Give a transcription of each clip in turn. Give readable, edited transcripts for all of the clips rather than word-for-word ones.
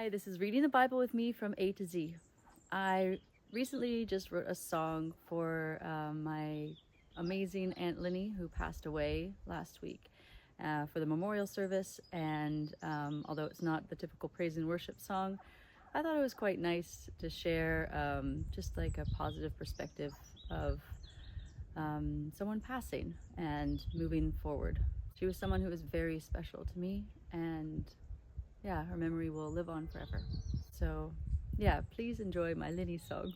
Hi, this is Reading the Bible with me from A to Z. I recently just wrote a song for my amazing Aunt Linnie, who passed away last week, for the memorial service. And although it's not the typical praise and worship song, I thought it was quite nice to share just like a positive perspective of someone passing and moving forward. She was someone who was very special to me, and yeah, her memory will live on forever. So yeah, please enjoy my Linnie song.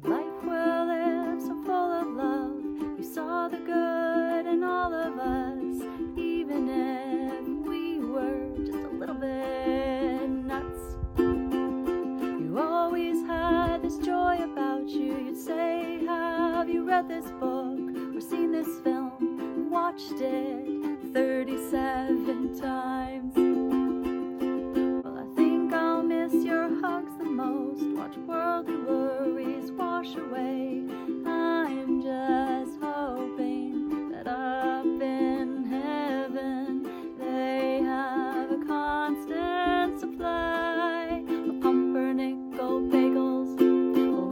Life well lived, so full of love. You saw the good in all of us, even if we were just a little bit nuts. You always had this joy about you. You'd say, have you read this book or seen this film? Watched it 37 times. Well, I think I'll miss your hugs the most. Watch worldly worries wash away. I'm just hoping that up in heaven they have a constant supply of pumpernickel bagels.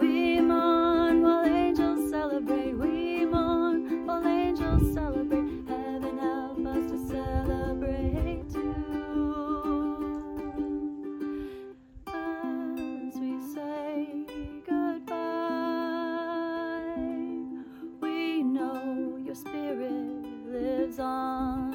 We mourn while angels celebrate. We mourn while angels celebrate. Heaven help us to celebrate too. As we say goodbye, we know your spirit lives on.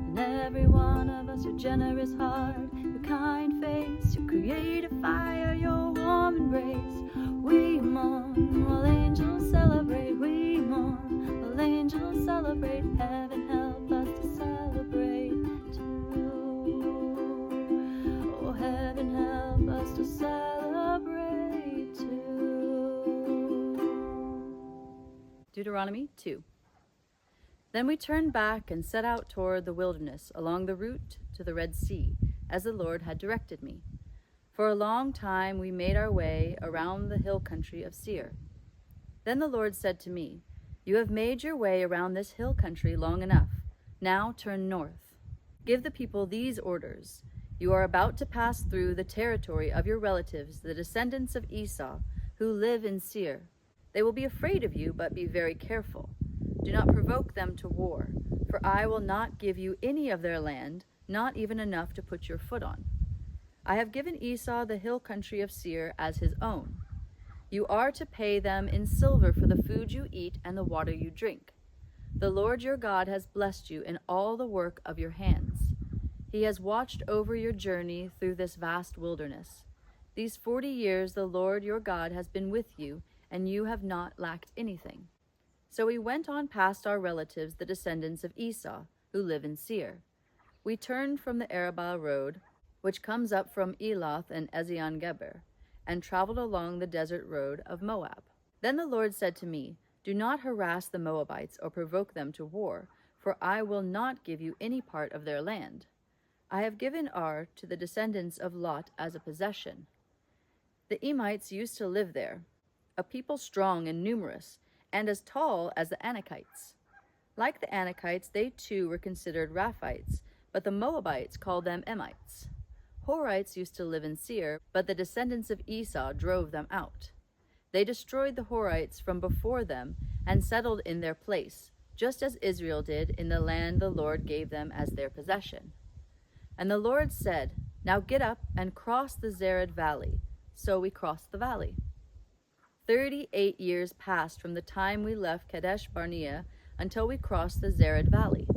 In every one of us, your generous heart, your kind face, your creative fire, your warm embrace. We mourn while angels celebrate. We mourn while angels celebrate. Heaven help us to celebrate too. Oh, heaven help us to celebrate too. Deuteronomy 2. Then we turned back and set out toward the wilderness along the route to the Red Sea, as the Lord had directed me. For a long time we made our way around the hill country of Seir. Then the Lord said to me, "You have made your way around this hill country long enough. Now turn north. Give the people these orders. You are about to pass through the territory of your relatives, the descendants of Esau, who live in Seir. They will be afraid of you, but be very careful. Do not provoke them to war, for I will not give you any of their land, not even enough to put your foot on. I have given Esau the hill country of Seir as his own. You are to pay them in silver for the food you eat and the water you drink. The Lord your God has blessed you in all the work of your hands. He has watched over your journey through this vast wilderness. These 40 years the Lord your God has been with you, and you have not lacked anything." So we went on past our relatives, the descendants of Esau, who live in Seir. We turned from the Arabah road, which comes up from Eloth and Ezion-Geber, and traveled along the desert road of Moab. Then the Lord said to me, "Do not harass the Moabites or provoke them to war, for I will not give you any part of their land. I have given Ar to the descendants of Lot as a possession. The Emites used to live there, a people strong and numerous, and as tall as the Anakites. Like the Anakites, they too were considered Raphites, but the Moabites called them Emites. Horites used to live in Seir, but the descendants of Esau drove them out. They destroyed the Horites from before them and settled in their place, just as Israel did in the land the Lord gave them as their possession. And the Lord said, 'Now get up and cross the Zered Valley.' So we crossed the valley. 38 years passed from the time we left Kadesh Barnea until we crossed the Zered Valley.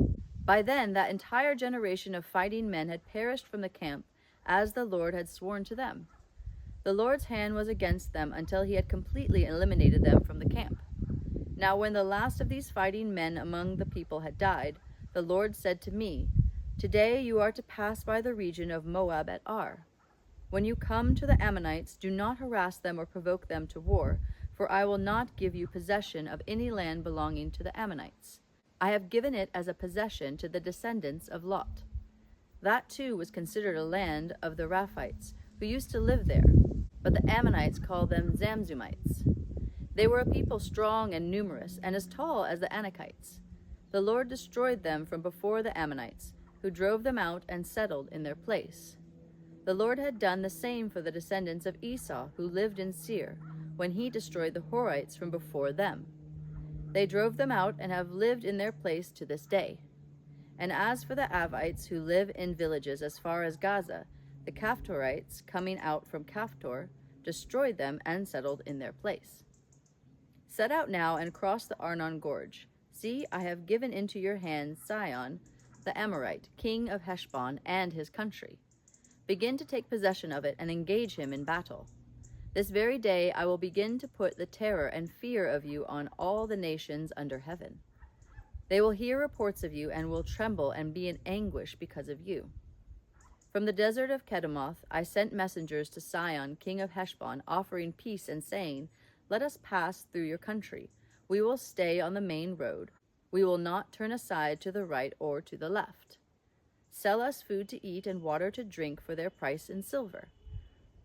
By then, that entire generation of fighting men had perished from the camp, as the Lord had sworn to them. The Lord's hand was against them until he had completely eliminated them from the camp. Now when the last of these fighting men among the people had died, the Lord said to me, 'Today you are to pass by the region of Moab at Ar. When you come to the Ammonites, do not harass them or provoke them to war, for I will not give you possession of any land belonging to the Ammonites. I have given it as a possession to the descendants of Lot.' That too was considered a land of the Raphites, who used to live there, but the Ammonites called them Zamzumites. They were a people strong and numerous, and as tall as the Anakites. The Lord destroyed them from before the Ammonites, who drove them out and settled in their place. The Lord had done the same for the descendants of Esau, who lived in Seir, when he destroyed the Horites from before them. They drove them out and have lived in their place to this day. And as for the Avites who live in villages as far as Gaza, the Caphtorites, coming out from Caphtor, destroyed them and settled in their place. Set out now and cross the Arnon Gorge. See, I have given into your hands Sihon, the Amorite, king of Heshbon, and his country. Begin to take possession of it and engage him in battle. This very day I will begin to put the terror and fear of you on all the nations under heaven. They will hear reports of you and will tremble and be in anguish because of you. From the desert of Kedemoth I sent messengers to Sihon, king of Heshbon, offering peace and saying, Let us pass through your country. We will stay on the main road. We will not turn aside to the right or to the left. Sell us food to eat and water to drink for their price in silver.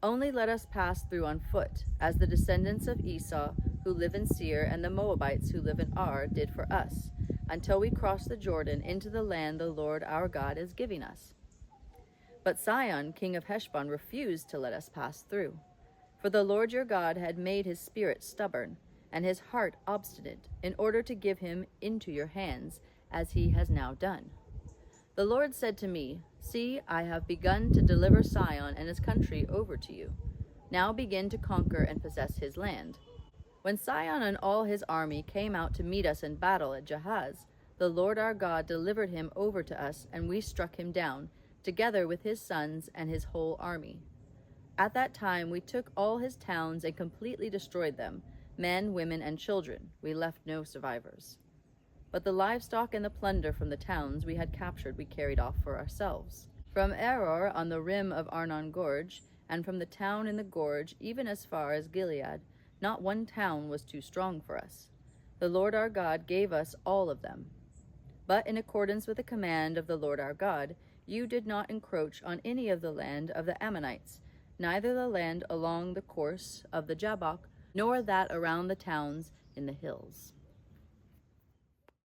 Only let us pass through on foot, as the descendants of Esau who live in Seir and the Moabites who live in Ar did for us, until we cross the Jordan into the land the Lord our God is giving us. But Sihon, king of Heshbon, refused to let us pass through. For the Lord your God had made his spirit stubborn, and his heart obstinate, in order to give him into your hands, as he has now done. The Lord said to me, See, I have begun to deliver Sihon and his country over to you. Now begin to conquer and possess his land. When Sihon and all his army came out to meet us in battle at Jahaz, the Lord our God delivered him over to us, and we struck him down, together with his sons and his whole army. At that time we took all his towns and completely destroyed them, men, women, and children. We left no survivors. But the livestock and the plunder from the towns we had captured we carried off for ourselves. From Aror on the rim of Arnon Gorge, and from the town in the gorge, even as far as Gilead, not one town was too strong for us. The Lord our God gave us all of them. But in accordance with the command of the Lord our God, you did not encroach on any of the land of the Ammonites, neither the land along the course of the Jabbok, nor that around the towns in the hills.